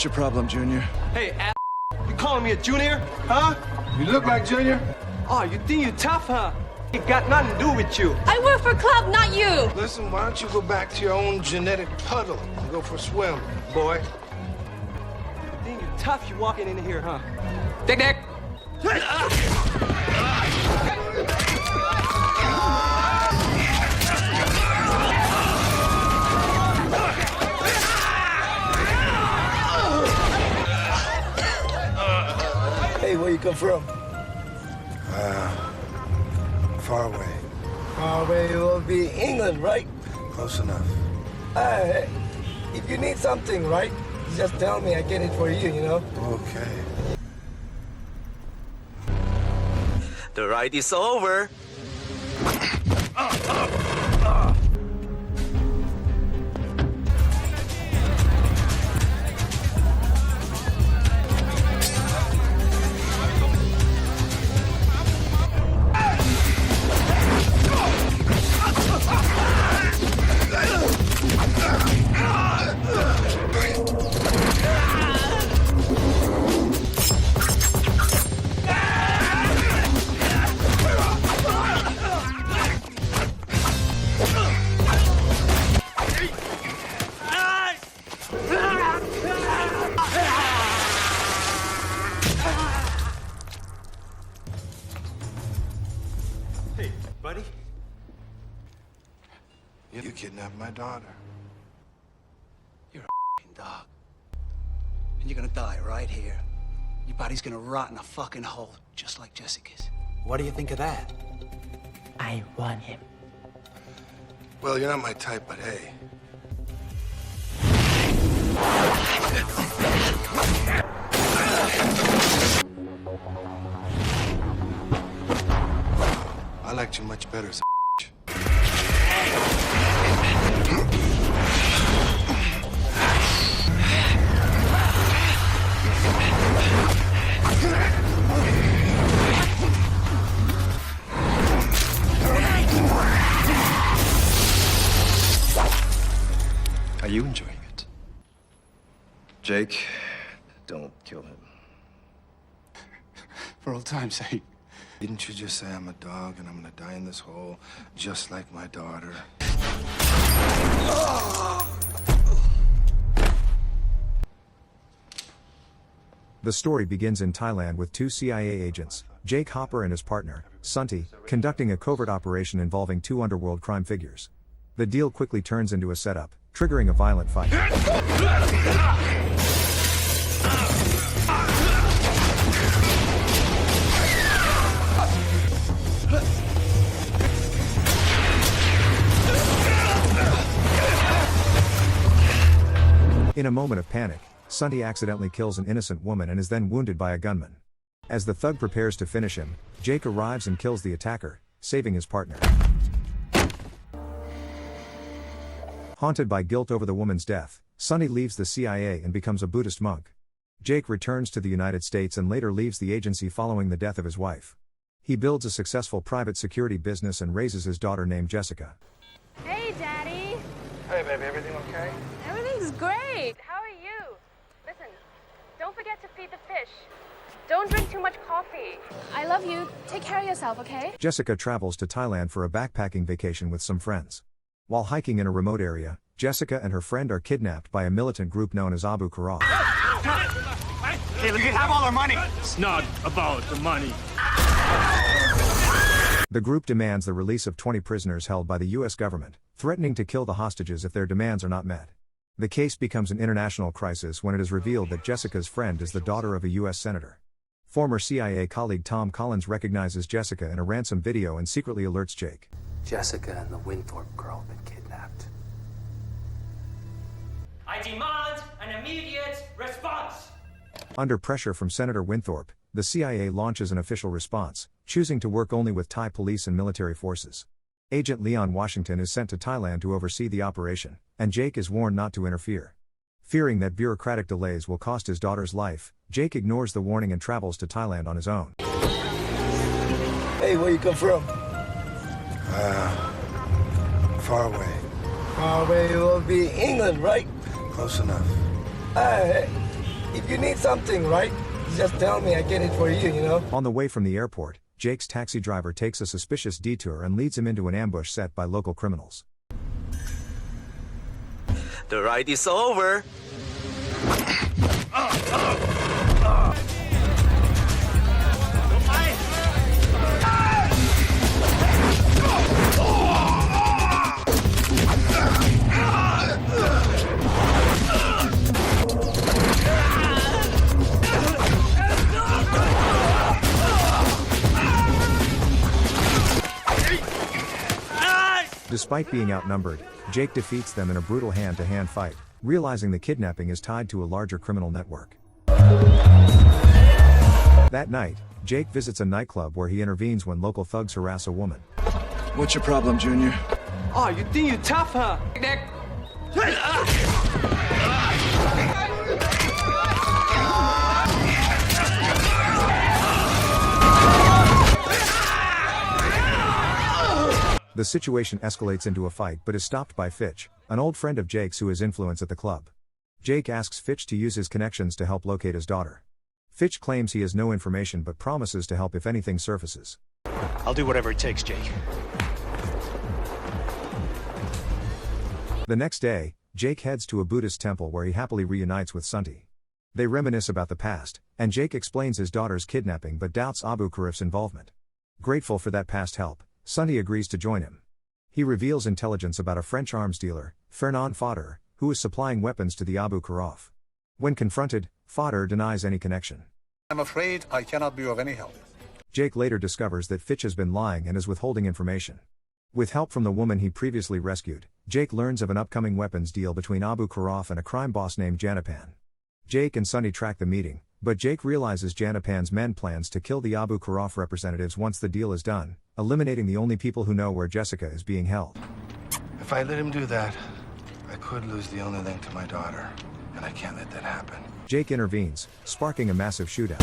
What's your problem, Junior? Hey, you calling me a junior? Huh? You look like Junior. Oh, you think you tough, huh? It got nothing to do with you. I work for Club, not you. Listen, why don't you go back to your own genetic puddle and go for a swim, boy? You think you tough, you walking in here, huh? Dick. Hey, where you come from? Far away. Far away, it will be England, right? Close enough. If you need something, right? Just tell me, I get it for you, you know? Okay. The ride is over. Hey, buddy. You kidnapped my daughter. You're a f***ing dog. And you're gonna die right here. Your body's gonna rot in a fucking hole, just like Jessica's. What do you think of that? I want him. Well, you're not my type, but hey. I liked you much better as a Are you enjoying it? Jake, don't kill him. For old time's sake. Didn't you just say I'm a dog and I'm gonna die in this hole just like my daughter? The story begins in Thailand with two CIA agents, Jake Hopper and his partner, Sunti, conducting a covert operation involving two underworld crime figures. The deal quickly turns into a setup, triggering a violent fight. In a moment of panic, Sunti accidentally kills an innocent woman and is then wounded by a gunman. As the thug prepares to finish him, Jake arrives and kills the attacker, saving his partner. Haunted by guilt over the woman's death, Sunti leaves the CIA and becomes a Buddhist monk. Jake returns to the United States and later leaves the agency following the death of his wife. He builds a successful private security business and raises his daughter named Jessica. Hey, Daddy. Hey, baby, everything okay? Everything's great. How are you? Listen, don't forget to feed the fish. Don't drink too much coffee. I love you. Take care of yourself, okay? Jessica travels to Thailand for a backpacking vacation with some friends. While hiking in a remote area, Jessica and her friend are kidnapped by a militant group known as Abu Karal. Hey, we can have all our money. It's not about the money. The group demands the release of 20 prisoners held by the U.S. government, threatening to kill the hostages if their demands are not met. The case becomes an international crisis when it is revealed that Jessica's friend is the daughter of a U.S. senator. Former CIA colleague Tom Collins recognizes Jessica in a ransom video and secretly alerts Jake. Jessica and the Winthorpe girl have been kidnapped. I demand an immediate response. Under pressure from Senator Winthorpe, the CIA launches an official response, choosing to work only with Thai police and military forces. Agent Leon Washington is sent to Thailand to oversee the operation, and Jake is warned not to interfere. Fearing that bureaucratic delays will cost his daughter's life, Jake ignores the warning and travels to Thailand on his own. Hey, where you come from? Far away. Far away, it will be England, right? Close enough. If you need something, right? Just tell me, I get it for you, you know? On the way from the airport, Jake's taxi driver takes a suspicious detour and leads him into an ambush set by local criminals. The ride is over. Despite being outnumbered, Jake defeats them in a brutal hand-to-hand fight, realizing the kidnapping is tied to a larger criminal network. That night, Jake visits a nightclub where he intervenes when local thugs harass a woman. What's your problem, Junior? Oh, you think you're tough, huh? The situation escalates into a fight but is stopped by Fitch, an old friend of Jake's who has influence at the club. Jake asks Fitch to use his connections to help locate his daughter. Fitch claims he has no information but promises to help if anything surfaces. I'll do whatever it takes, Jake. The next day, Jake heads to a Buddhist temple where he happily reunites with Sunti. They reminisce about the past, and Jake explains his daughter's kidnapping but doubts Abu Karif's involvement. Grateful for that past help, Sunti agrees to join him. He reveals intelligence about a French arms dealer, Fernand Fodder, who is supplying weapons to the Abu Karif. When confronted, Fodder denies any connection. I'm afraid I cannot be of any help. Jake later discovers that Fitch has been lying and is withholding information. With help from the woman he previously rescued, Jake learns of an upcoming weapons deal between Abu Karif and a crime boss named Janapan. Jake and Sunti track the meeting, but Jake realizes Janapan's men plans to kill the Abu Karif representatives once the deal is done, eliminating the only people who know where Jessica is being held. If I let him do that, I could lose the only link to my daughter, and I can't let that happen. Jake intervenes, sparking a massive shootout.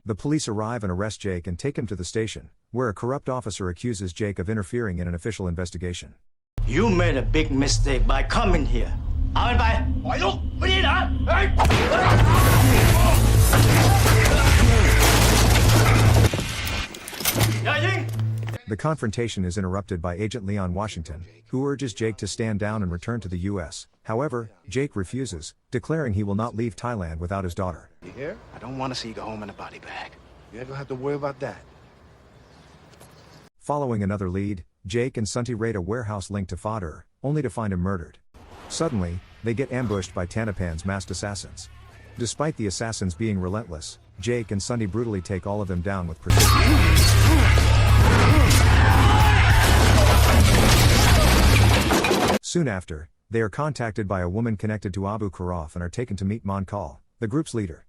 The police arrive and arrest Jake and take him to the station, where a corrupt officer accuses Jake of interfering in an official investigation. You made a big mistake by coming here. The confrontation is interrupted by Agent Leon Washington, who urges Jake to stand down and return to the U.S. However, Jake refuses, declaring he will not leave Thailand without his daughter. You hear? I don't want to see you go home in a body bag. You ain't gonna have to worry about that. Following another lead, Jake and Sunti raid a warehouse linked to Fodder, only to find him murdered. Suddenly, they get ambushed by Tanapan's masked assassins. Despite the assassins being relentless, Jake and Sunti brutally take all of them down with precision. Soon after, they are contacted by a woman connected to Abu Karif and are taken to meet Monkal, the group's leader.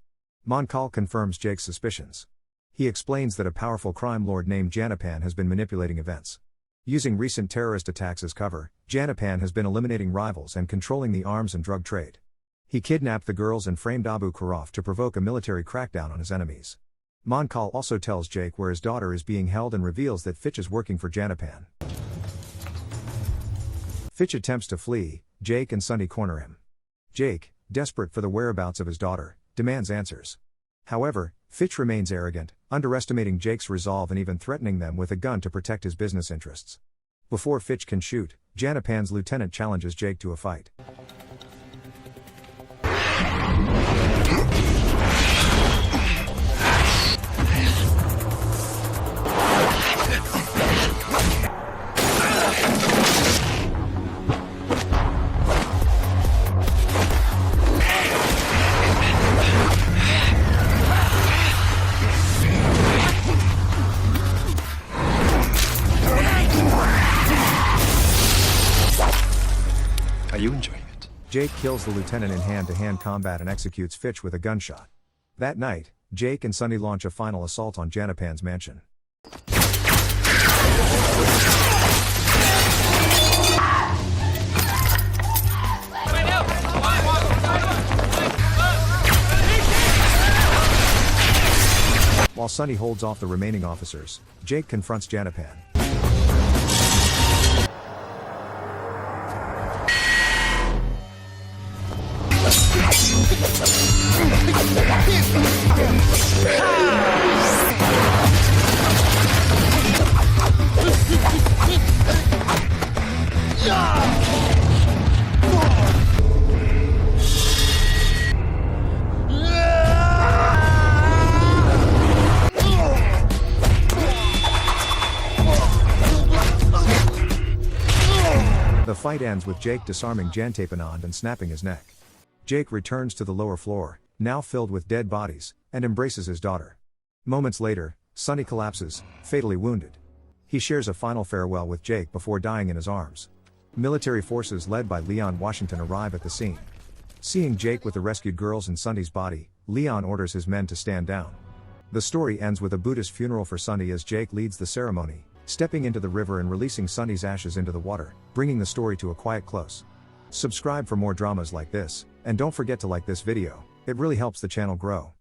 Monkal confirms Jake's suspicions. He explains that a powerful crime lord named Janapan has been manipulating events. Using recent terrorist attacks as cover, Janapan has been eliminating rivals and controlling the arms and drug trade. He kidnapped the girls and framed Abu Karif to provoke a military crackdown on his enemies. Monkal also tells Jake where his daughter is being held and reveals that Fitch is working for Janapan. Fitch attempts to flee, Jake and Sunti corner him. Jake, desperate for the whereabouts of his daughter, demands answers. However, Fitch remains arrogant, underestimating Jake's resolve and even threatening them with a gun to protect his business interests. Before Fitch can shoot, Janapan's lieutenant challenges Jake to a fight. Are you enjoying it? Jake kills the lieutenant in hand-to-hand combat and executes Fitch with a gunshot. That night, Jake and Sunti launch a final assault on Janapan's mansion. While Sonny holds off the remaining officers, Jake confronts Janapan. The fight ends with Jake disarming Jantapanand and snapping his neck. Jake returns to the lower floor, now filled with dead bodies, and embraces his daughter. Moments later, Sonny collapses, fatally wounded. He shares a final farewell with Jake before dying in his arms. Military forces led by Leon Washington arrive at the scene. Seeing Jake with the rescued girls and Sonny's body, Leon orders his men to stand down. The story ends with a Buddhist funeral for Sonny as Jake leads the ceremony, stepping into the river and releasing Sonny's ashes into the water, bringing the story to a quiet close. Subscribe for more dramas like this, and don't forget to like this video, it really helps the channel grow.